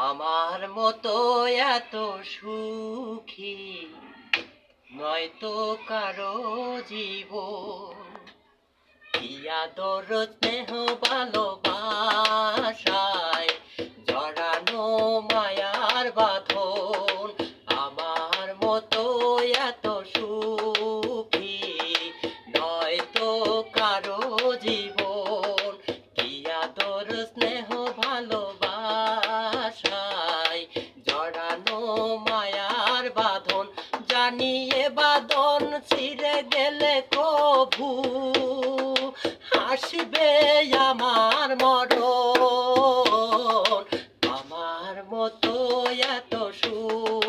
আমার মতো এত সুখী নয়তো কারো জীবন। কি আদর স্নেহ ভালোবাসায় জড়ানো মায়ার বাঁধন। আমার মতো এত সুখী নয়তো কারো জীবন। কি আদর স্নেহ ভালোবাসায় জড়ানো মায়ার বাঁধন। জানিয়ে বাঁধন ছিঁড়ে গেলে কভু আসবে আমার মরণ। আমার মতো এত সুখ